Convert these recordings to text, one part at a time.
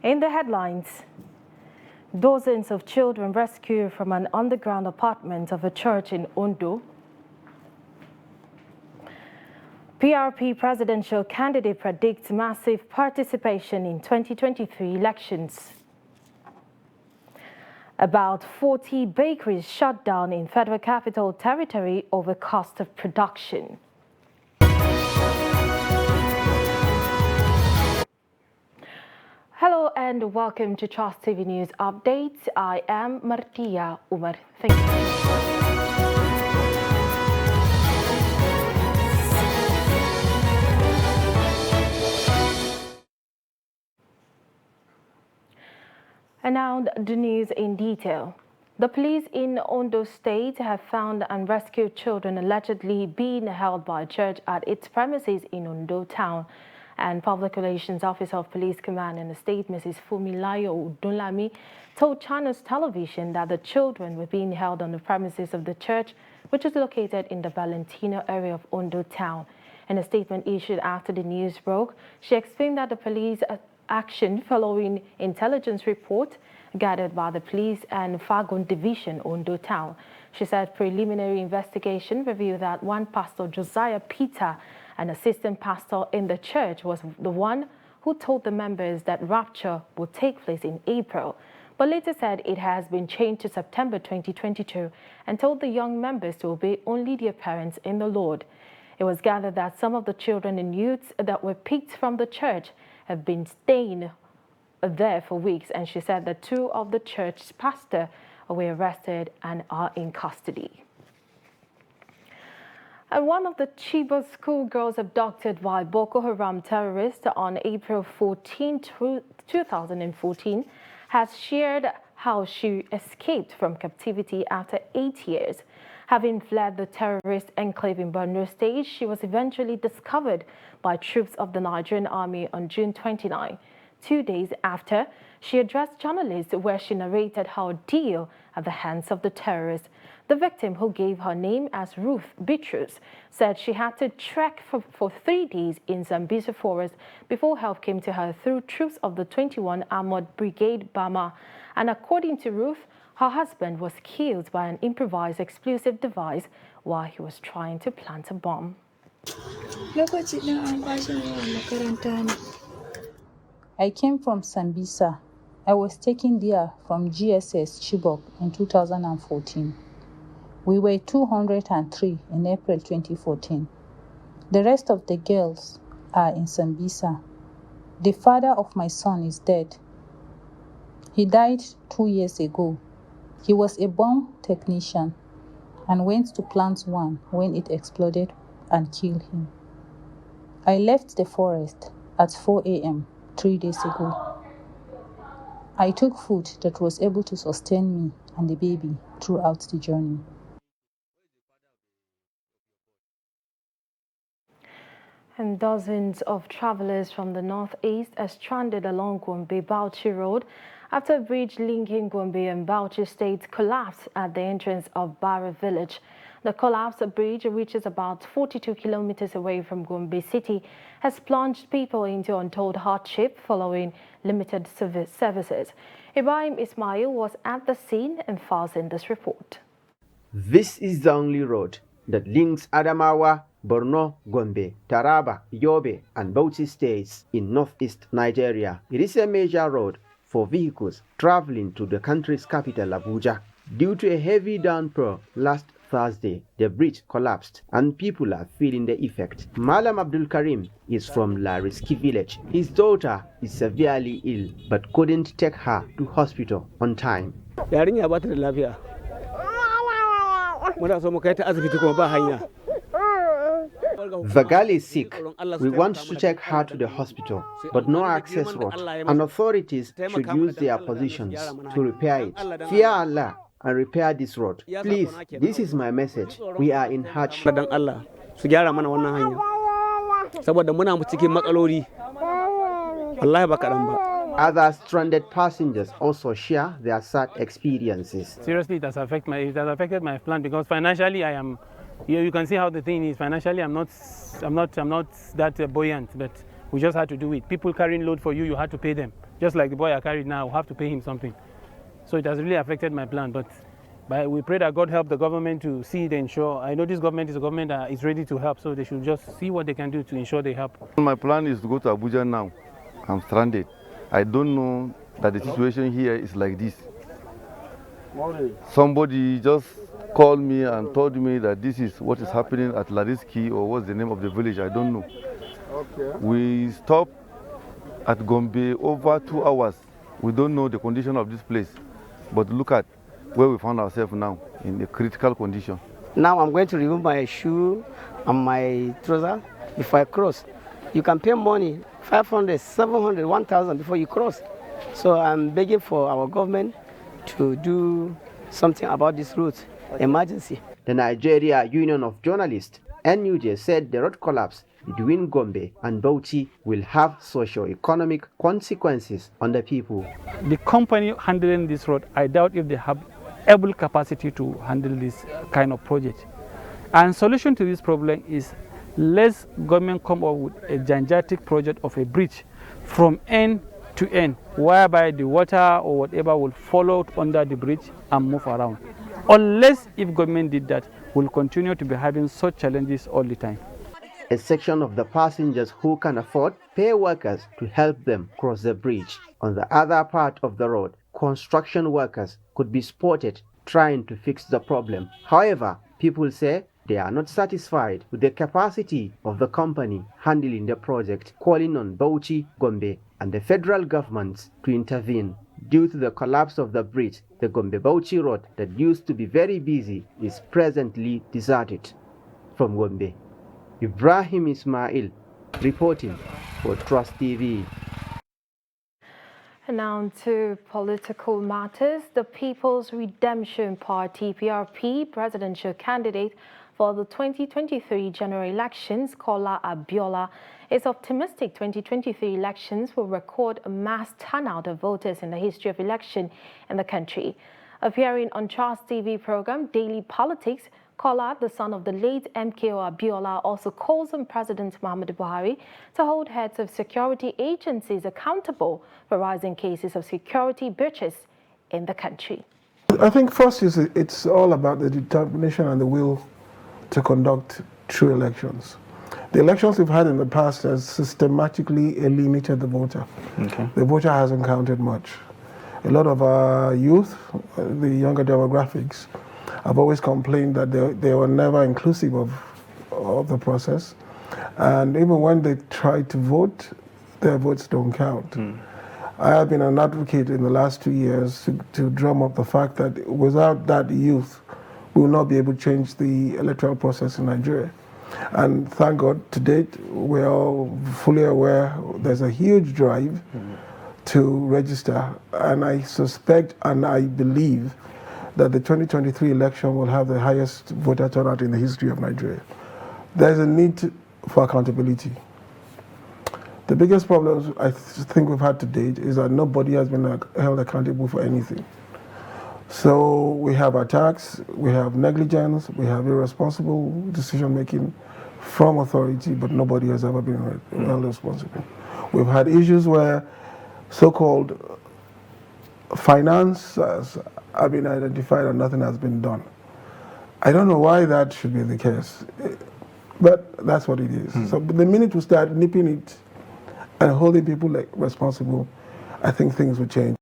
In the headlines, dozens of children rescued from an underground apartment of a church in Ondo. PRP presidential candidate predicts massive participation in 2023 elections. About 40 bakeries shut down in Federal Capital Territory over cost of production. Hello and welcome to Trust TV News Updates. I am Martia Umar. Thank you. And now the news in detail. The police in Ondo State have found unrescued children allegedly being held by a church at its premises in Ondo Town. And Public Relations Officer of Police Command in the state, Mrs. Fumilayo Udunlami, told Channels Television that the children were being held on the premises of the church, which is located in the Valentino area of Ondo Town. In a statement issued after the news broke, she explained that the police action following intelligence report gathered by the police and Fagon Division, Ondo Town. She said preliminary investigation revealed that one pastor, Josiah Peter, an assistant pastor in the church, was the one who told the members that rapture would take place in April, but later said it has been changed to September 2022 and told the young members to obey only their parents in the Lord. It was gathered that some of the children and youths that were picked from the church have been staying there for weeks, and she said that two of the church's pastors were arrested and are in custody. And one of the Chibok schoolgirls abducted by Boko Haram terrorists on April 14, 2014 has shared how she escaped from captivity after 8 years. Having fled the terrorist enclave in Borno State, she was eventually discovered by troops of the Nigerian army on June 29. 2 days after, she addressed journalists where she narrated her ordeal at the hands of the terrorists. The victim, who gave her name as Ruth Beatrice, said she had to trek for 3 days in Zambisa forest before help came to her through troops of the 21 Armored Brigade Bama. And according to Ruth, her husband was killed by an improvised explosive device while he was trying to plant a bomb. I came from Sambisa. I was taken there from GSS Chibok in 2014. We were 203 in April 2014. The rest of the girls are in Sambisa. The father of my son is dead. He died 2 years ago. He was a bomb technician and went to plant one when it exploded and killed him. I left the forest at 4 a.m. 3 days ago. I took food that was able to sustain me and the baby throughout the journey. And dozens of travelers from the northeast are stranded along Gombe-Bauchi Road after a bridge linking Gombe and Bauchi State collapsed at the entrance of Barra village. The collapsed bridge, which is about 42 kilometers away from Gombe City, has plunged people into untold hardship following limited services. Ibrahim Ismail was at the scene and files in this report. This is the only road that links Adamawa, Borno, Gombe, Taraba, Yobe, and Bauchi states in northeast Nigeria. It is a major road for vehicles traveling to the country's capital, Abuja. Due to a heavy downpour last Thursday, the bridge collapsed and people are feeling the effect. Malam Abdul Karim is from Lariski village. His daughter is severely ill but couldn't take her to hospital on time. The girl is sick. We want to take her to the hospital, but no access road, and authorities should use their positions to repair it. Fear Allah and repair this road. Please, this is my message. We are in hardship. Other stranded passengers also share their sad experiences. Seriously, it has affected my plan because financially I am. You can see how the thing is. Financially, I'm not that buoyant, but We just had to do it. People carrying load for you, you had to pay them. Just like the boy I carried now, we have to pay him something. So it has really affected my plan. But we pray that God help the government to see it and ensure. I know this government is a government that is ready to help, so they should just see what they can do to ensure they help. My plan is to go to Abuja now. I'm stranded. I don't know that the situation here is like this. Somebody just called me and told me that this is what is happening at Lariski, or what's the name of the village, I don't know. Okay. We stopped at Gombe over 2 hours. We don't know the condition of this place, but look at where we found ourselves now, in a critical condition. Now I'm going to remove my shoe and my trouser before I cross. You can pay money, 500, 700, 1,000 before you cross. So I'm begging for our government to do something about this route, emergency. The Nigeria Union of Journalists, NUJ, said the road collapse between Gombe and Bauchi will have socio-economic consequences on the people. The company handling this road, I doubt if they have able capacity to handle this kind of project. And solution to this problem is let's government come up with a gigantic project of a bridge from end to end, whereby the water or whatever will follow under the bridge and move around. Unless if government did that, we'll continue to be having such challenges all the time. A section of the passengers who can afford pay workers to help them cross the bridge. On the other part of the road, construction workers could be spotted trying to fix the problem. However, people say they are not satisfied with the capacity of the company handling the project, calling on Bauchi, Gombe, and the federal governments to intervene. Due to the collapse of the bridge, the Gombe-Bauchi road that used to be very busy is presently deserted. From Gombe, Ibrahim Ismail reporting for Trust TV. And now to political matters. The People's Redemption Party, PRP, presidential candidate for the 2023 general elections, Kola Abiola, is optimistic 2023 elections will record a mass turnout of voters in the history of election in the country. Appearing on Trust TV program Daily Politics, Kola, the son of the late MKO Abiola, also calls on President Muhammadu Buhari to hold heads of security agencies accountable for rising cases of security breaches in the country. I think first it's all about the determination and the will to conduct true elections. The elections we've had in the past has systematically alienated the voter. Okay. The voter hasn't counted much. A lot of our youth, the younger demographics, have always complained that they were never inclusive of the process. And even when they try to vote, their votes don't count. I have been an advocate in the last 2 years to drum up the fact that without that youth, we will not be able to change the electoral process in Nigeria. And thank God, to date, we're all fully aware there's a huge drive to register. And I suspect and I believe that the 2023 election will have the highest voter turnout in the history of Nigeria. There's a need for accountability. The biggest problem I think we've had to date is that nobody has been held accountable for anything. So we have attacks, we have negligence, we have irresponsible decision-making from authority, but nobody has ever been held responsible. We've had issues where so-called finances have been identified and nothing has been done. I don't know why that should be the case, but that's what it is. So the minute we start nipping it and holding people responsible, I think things will change.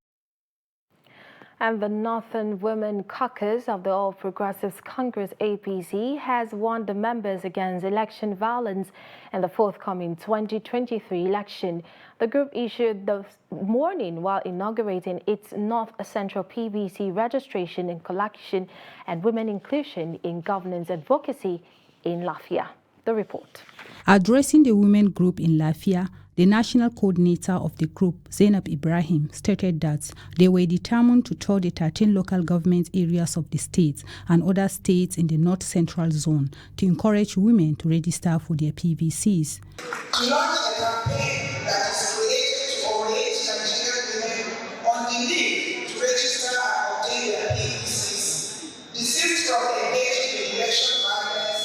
And the Northern Women Caucus of the All Progressives Congress APC has warned the members against election violence in the forthcoming 2023 election. The group issued the warning while inaugurating its North Central PVC registration and collection and women inclusion in governance advocacy in Lafia. The report. Addressing the women group in Lafia, the national coordinator of the group, Zainab Ibrahim, stated that they were determined to tour the 13 local government areas of the state and other states in the North Central Zone to encourage women to register for their PVCs. To launch a campaign that is created to orient Nigerian women on the need to register and obtain their PVCs, desist from engaging in election violence,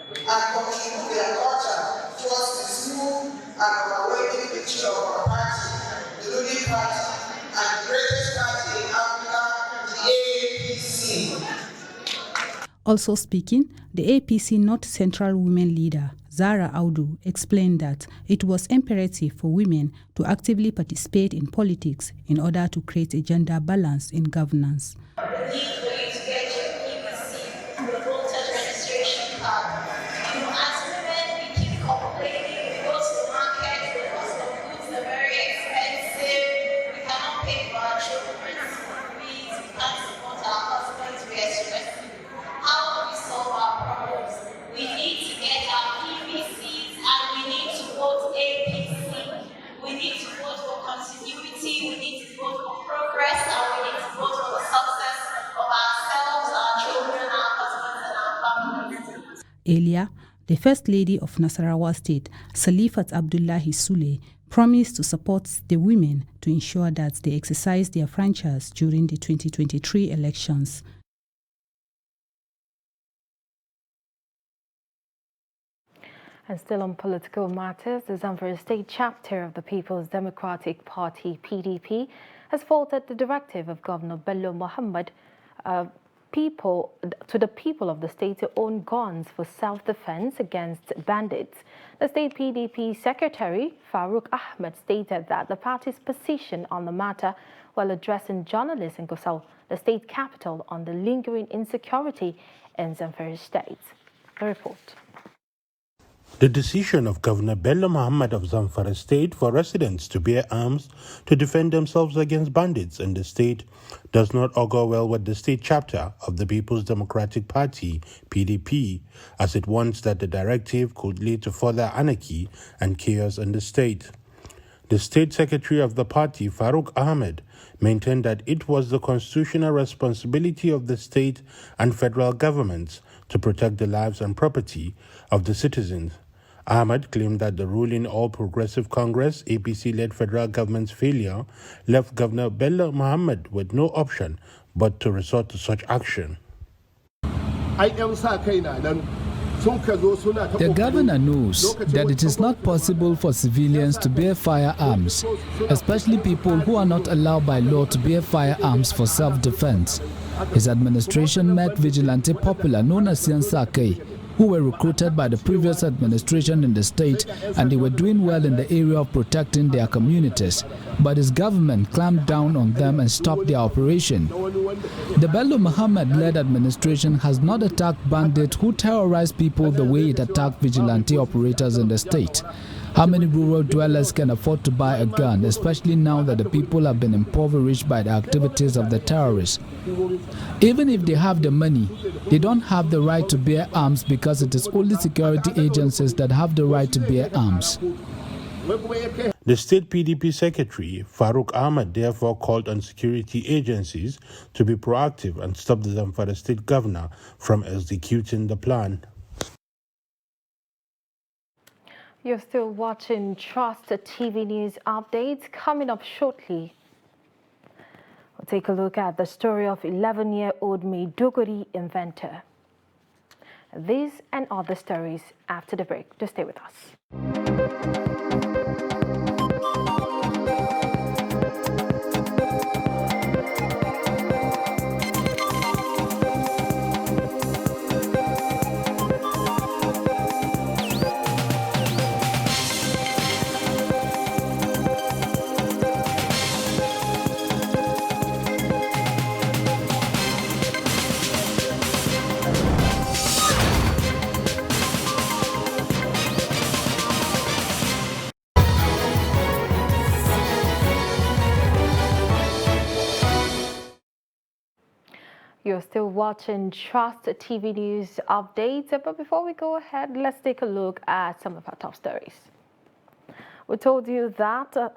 and contribute their quota towards the smooth and overwhelming victory of our party, the ruling party, and the greatest party in Africa, the APC. Also speaking, the APC North Central women leader, Zara Audu, explained that it was imperative for women to actively participate in politics in order to create a gender balance in governance. The need for you to get your PVC, the voter registration card. As women, we keep complaining, we go to the market, the cost of goods are very expensive, we cannot pay for our children's fees, we can't support our husbands, we are stressed. How do we solve our problems? We need to get our PVCs and we need to vote APC. We need to vote for continuity, we need to vote for progress, and we need to vote for the success of ourselves, our children, our husbands, and our families. Earlier, the First Lady of Nasarawa State, Salifat Abdullahi Sule, promised to support the women to ensure that they exercise their franchise during the 2023 elections. And still on political matters, the Zamfara State chapter of the People's Democratic Party, PDP, has faulted the directive of Governor Bello Muhammad to the people of the state to own guns for self-defense against bandits. The state PDP secretary, Farouk Ahmed, stated that the party's position on the matter while addressing journalists in Gusau, the state capital, on the lingering insecurity in Zamfara State. The report. The decision of Governor Bello Muhammad of Zamfara State for residents to bear arms to defend themselves against bandits in the state does not augur well with the state chapter of the People's Democratic Party, PDP, as it warns that the directive could lead to further anarchy and chaos in the state. The state secretary of the party, Farouk Ahmed, maintained that it was the constitutional responsibility of the state and federal governments to protect the lives and property of the citizens. Ahmed claimed that the ruling All Progressive Congress, APC-led federal government's failure left Governor Bello Muhammad with no option but to resort to such action. The governor knows that it is not possible for civilians to bear firearms, especially people who are not allowed by law to bear firearms for self-defense. His administration met vigilante popular known as Census, who were recruited by the previous administration in the state, and they were doing well in the area of protecting their communities. But his government clamped down on them and stopped their operation. The Bello Muhammad-led administration has not attacked bandits who terrorize people the way it attacked vigilante operators in the state. How many rural dwellers can afford to buy a gun, especially now that the people have been impoverished by the activities of the terrorists? Even if they have the money, they don't have the right to bear arms because it is only security agencies that have the right to bear arms. The state PDP secretary, Farouk Ahmed, therefore called on security agencies to be proactive and stop the Zamfara state governor from executing the plan. You're still watching Trust TV News Updates. Coming up shortly, we'll take a look at the story of 11-year-old Maiduguri inventor. These and other stories after the break. Just stay with us. You're still watching Trust TV News Updates, but before we go ahead, let's take a look at some of our top stories. We told you that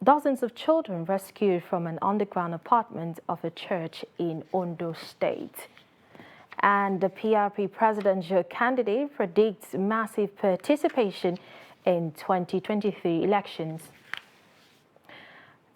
dozens of children rescued from an underground apartment of a church in Ondo State. And the PRP presidential candidate predicts massive participation in 2023 elections.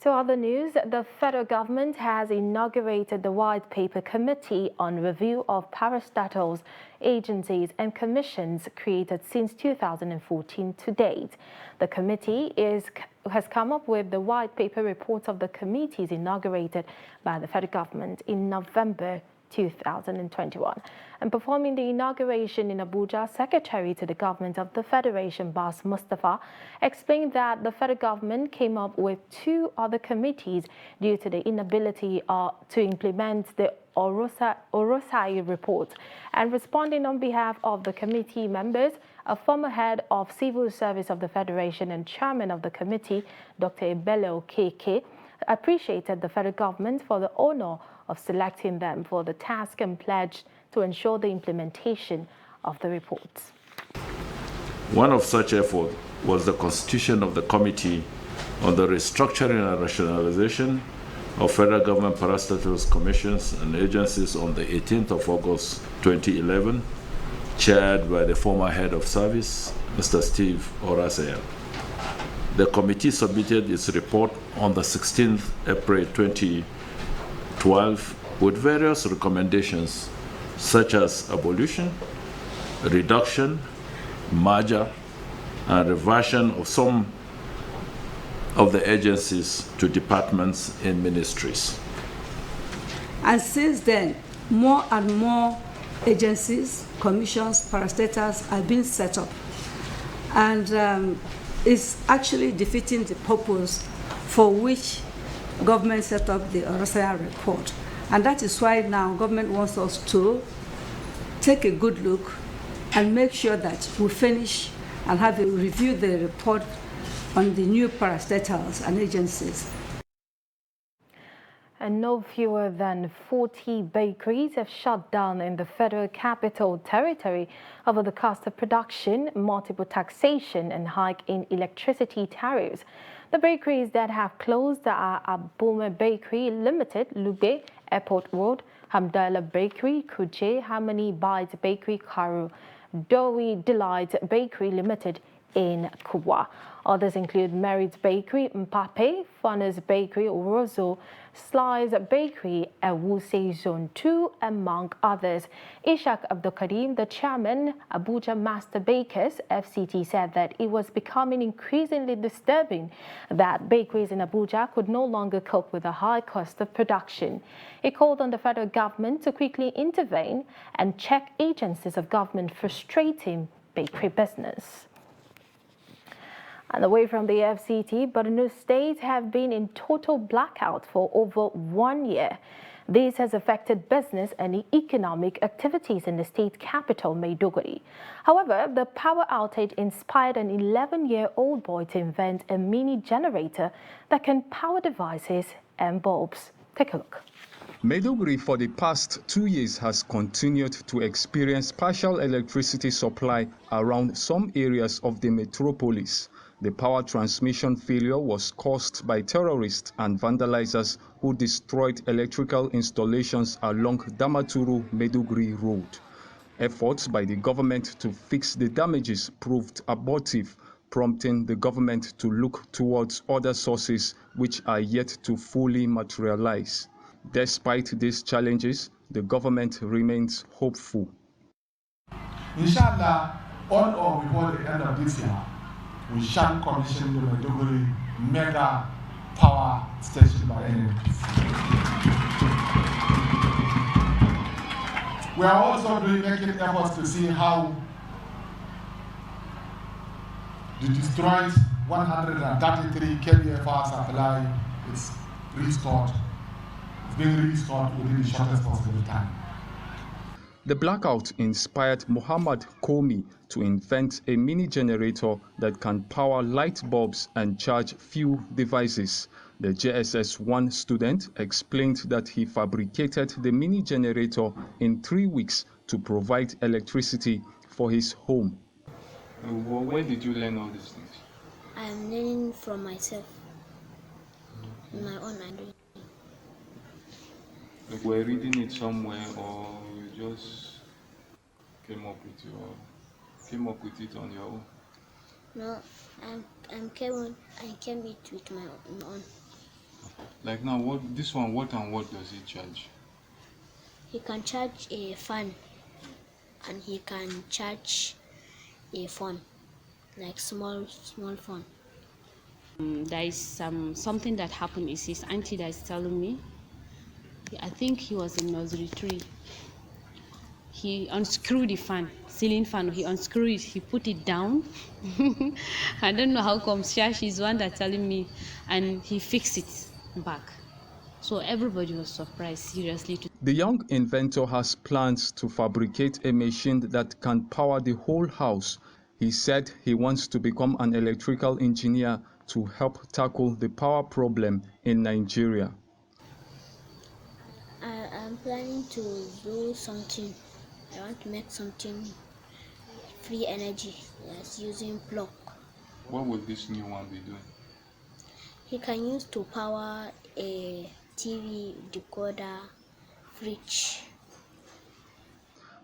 To other news, the federal government has inaugurated the White Paper Committee on Review of Parastatals, agencies and commissions created since 2014 to date. The committee has come up with the White Paper reports of the committees inaugurated by the federal government in November 2021. And performing the inauguration in Abuja, Secretary to the Government of the Federation, Bas Mustafa, explained that the federal government came up with 2 other committees due to the inability to implement the Orosai report. And responding on behalf of the committee members, a former head of civil service of the Federation and chairman of the committee, Dr. Ebele Okeke, appreciated the federal government for the honor of selecting them for the task and pledged to ensure the implementation of the reports. One of such efforts was the constitution of the Committee on the Restructuring and Rationalization of Federal Government Parastatals Commissions and Agencies on the 18th of August 2011, chaired by the former head of service, Mr. Steve Orasel. The committee submitted its report on the 16th April 2012 with various recommendations such as abolition, reduction, merger, and reversion of some of the agencies to departments and ministries. And since then, more and more agencies, commissions, parastatals are being set up. And it's actually defeating the purpose for which government set up the Orosaya report. And that is why now government wants us to take a good look and make sure that we finish and have a review the report on the new parastatals and agencies. And no fewer than 40 bakeries have shut down in the Federal Capital Territory over the cost of production, multiple taxation and hike in electricity tariffs. The bakeries that have closed are Abuma Bakery Limited, Lube, Airport Road, Hamdallah Bakery, Kuje, Harmony Bites Bakery, Karu, Dowi Delight Bakery Limited in Kubwa. Others include Merit Bakery, Mpape, Funners Bakery, Orozo, Slice Bakery, Ewuse Zone 2, among others. Ishak Abdulkarim, the chairman, Abuja Master Bakers, FCT, said that it was becoming increasingly disturbing that bakeries in Abuja could no longer cope with the high cost of production. He called on the federal government to quickly intervene and check agencies of government frustrating bakery business. And away from the FCT, Borno State have been in total blackout for over 1 year. This has affected business and economic activities in the state capital, Maiduguri. However, the power outage inspired an 11-year-old boy to invent a mini generator that can power devices and bulbs. Take a look. Maiduguri for the past 2 years has continued to experience partial electricity supply around some areas of the metropolis. The power transmission failure was caused by terrorists and vandalizers who destroyed electrical installations along Damaturu-Maiduguri Road. Efforts by the government to fix the damages proved abortive, prompting the government to look towards other sources which are yet to fully materialize. Despite these challenges, the government remains hopeful. Inshallah, on or before the end of this year, we shall commission the Maiduguri mega power station by NNPC. We are also making efforts to see how the destroyed 133 kVA power supply is restored. It's being restored within the shortest possible time. The blackout inspired Muhammad Komi to invent a mini generator that can power light bulbs and charge few devices. The JSS1 student explained that he fabricated the mini generator in 3 weeks to provide electricity for his home. Where did you learn all these things? I am learning from myself. On my own, I'm doing. Like we're reading it somewhere, or you just came up with it on your own? No, I came it with my own. Like now, what this one? What and what does it charge? He can charge a fan and he can charge a phone, like small phone. There is something that happened. Is his auntie that is telling me. I think he was in nursery 3. He unscrewed the fan, ceiling fan. He unscrewed it. He put it down. I don't know how come. She's one that telling me, and he fixed it back. So everybody was surprised, seriously. The young inventor has plans to fabricate a machine that can power the whole house. He said he wants to become an electrical engineer to help tackle the power problem in Nigeria. I'm planning to do something. I want to make something free energy, that's using plug. What would this new one be doing? He can use to power a TV, decoder, fridge.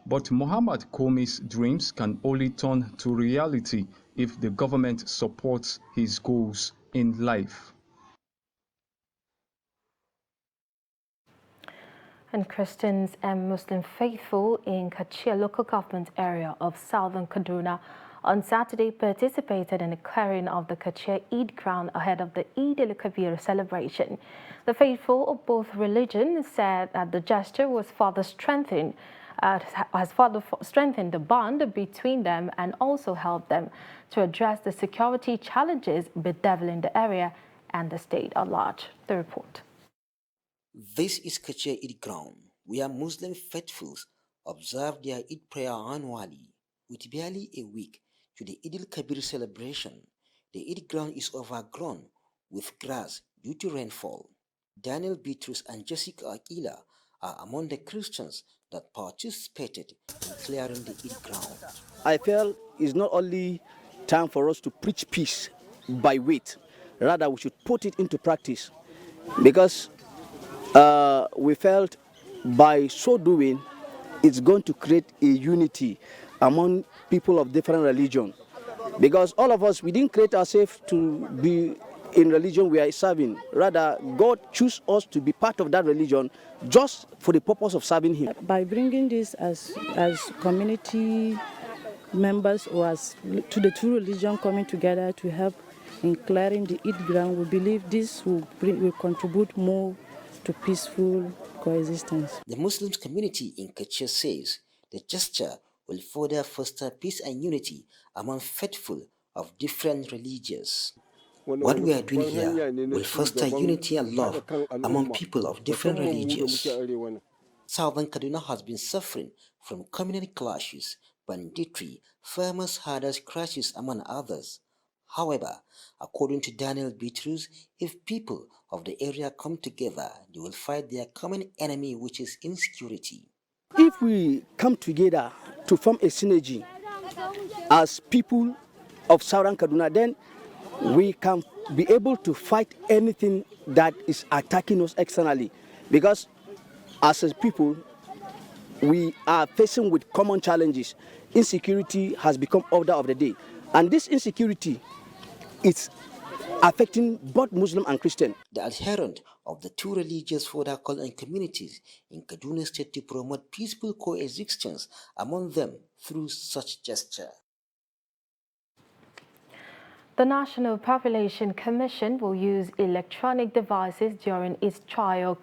But Muhammad Komi's dreams can only turn to reality if the government supports his goals in life. And Christians and Muslim faithful in Kachia local government area of southern Kaduna on Saturday participated in the clearing of the Kachia Eid ground ahead of the Eid al-Kabir celebration. The faithful of both religions said that the gesture was further strengthened the bond between them and also helped them to address the security challenges bedeviling the area and the state at large. The report. This is Kachia Eid ground, where Muslim faithfuls observe their Eid prayer annually. With barely a week to the Eid al-Kabir celebration, the Eid ground is overgrown with grass due to rainfall. Daniel Bitrus and Jessica Akila are among the Christians that participated in clearing the Eid ground. I felt it's not only time for us to preach peace by weight, rather we should put it into practice, because we felt by so doing it's going to create a unity among people of different religion, because all of us, we didn't create ourselves to be in religion we are serving. Rather, God chose us to be part of that religion just for the purpose of serving Him. By bringing this as community members or as to the two religions coming together to help in clearing the Eid ground, we believe this will contribute more to peaceful coexistence. The Muslims community in Kachia says the gesture will further foster peace and unity among faithful of different religions. What we are doing here will foster unity and love among people of different religions. Southern Kaduna has been suffering from communal clashes, banditry, farmers' herders crashes, among others. However, according to Daniel Bitrus, if people of the area come together, they will fight their common enemy, which is insecurity. If we come together to form a synergy as people of Southern Kaduna, then we can be able to fight anything that is attacking us externally. Because as a people, we are facing with common challenges. Insecurity has become order of the day. And this insecurity is affecting both Muslim and Christian. The adherent of the two religious further call on communities in Kaduna State to promote peaceful coexistence among them through such gesture. The National Population Commission will use electronic devices during its trial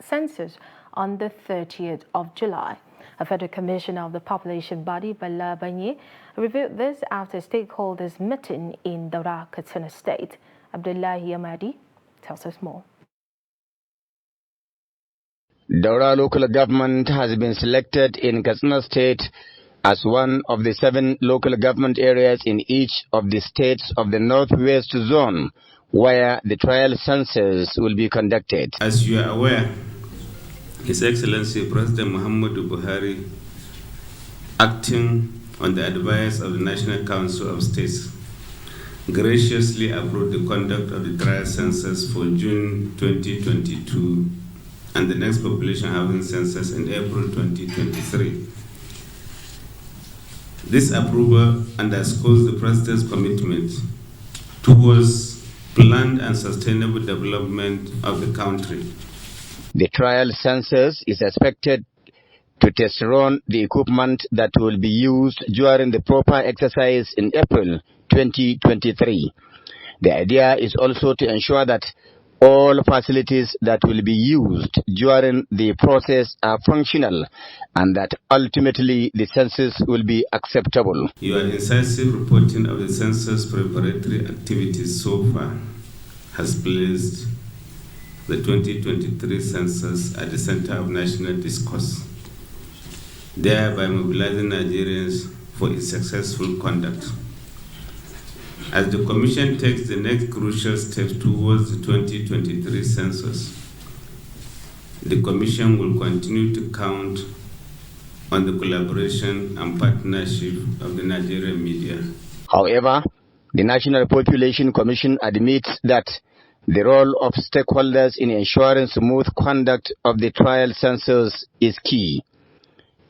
census on the 30th of July. A federal commissioner of the population body, Bala Banye, revealed this after stakeholders meeting in Daura, Katsina State. Abdullahi Amadi tells us more. Daura local government has been selected in Katsina State as one of the 7 local government areas in each of the states of the Northwest Zone where the trial census will be conducted. As you are aware, His Excellency President Muhammadu Buhari, acting on the advice of the National Council of States, graciously approved the conduct of the trial census for June 2022 and the next population housing census in April 2023. This approval underscores the President's commitment towards planned and sustainable development of the country. The trial census is expected to test run the equipment that will be used during the proper exercise in April 2023. The idea is also to ensure that all facilities that will be used during the process are functional and that ultimately the census will be acceptable. Your incisive reporting of the census preparatory activities so far has placed the 2023 census at the center of national discourse, thereby mobilizing Nigerians for its successful conduct. As the Commission takes the next crucial step towards the 2023 census, the Commission will continue to count on the collaboration and partnership of the Nigerian media. However, the National Population Commission admits that the role of stakeholders in ensuring smooth conduct of the trial census is key.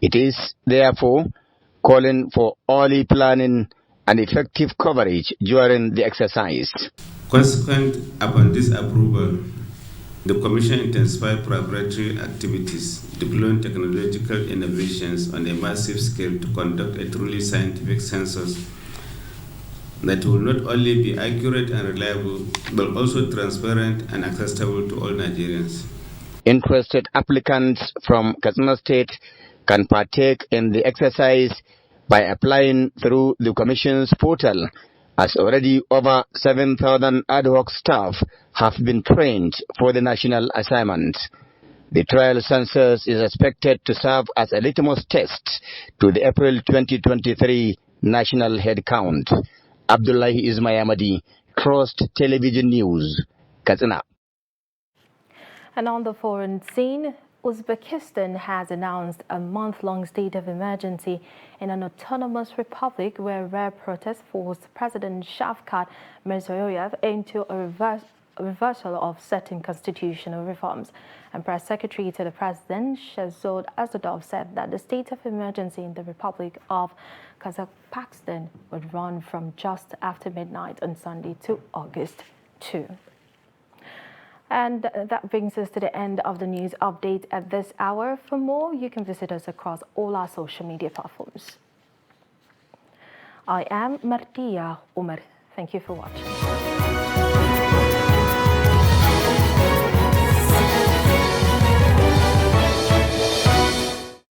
It is, therefore, calling for early planning and effective coverage during the exercise. Consequent upon this approval, the Commission intensified preparatory activities, deploying technological innovations on a massive scale to conduct a truly scientific census that will not only be accurate and reliable, but also transparent and accessible to all Nigerians. Interested applicants from Katsina State can partake in the exercise by applying through the Commission's portal, as already over 7,000 ad hoc staff have been trained for the national assignment. The trial census is expected to serve as a litmus test to the April 2023 national head count. Abdullahi Ismayamadi, Trust Television News, Katsina. And on the foreign scene, Uzbekistan has announced a month-long state of emergency in an autonomous republic where rare protests forced President Shavkat Mirziyoyev into a reversal of certain constitutional reforms. And Press Secretary to the President, Shehzod Azadov, said that the state of emergency in the Republic of Kazakhstan would run from just after midnight on Sunday to August 2. And that brings us to the end of the news update at this hour. For more, you can visit us across all our social media platforms. I am Martia Umar. Thank you for watching.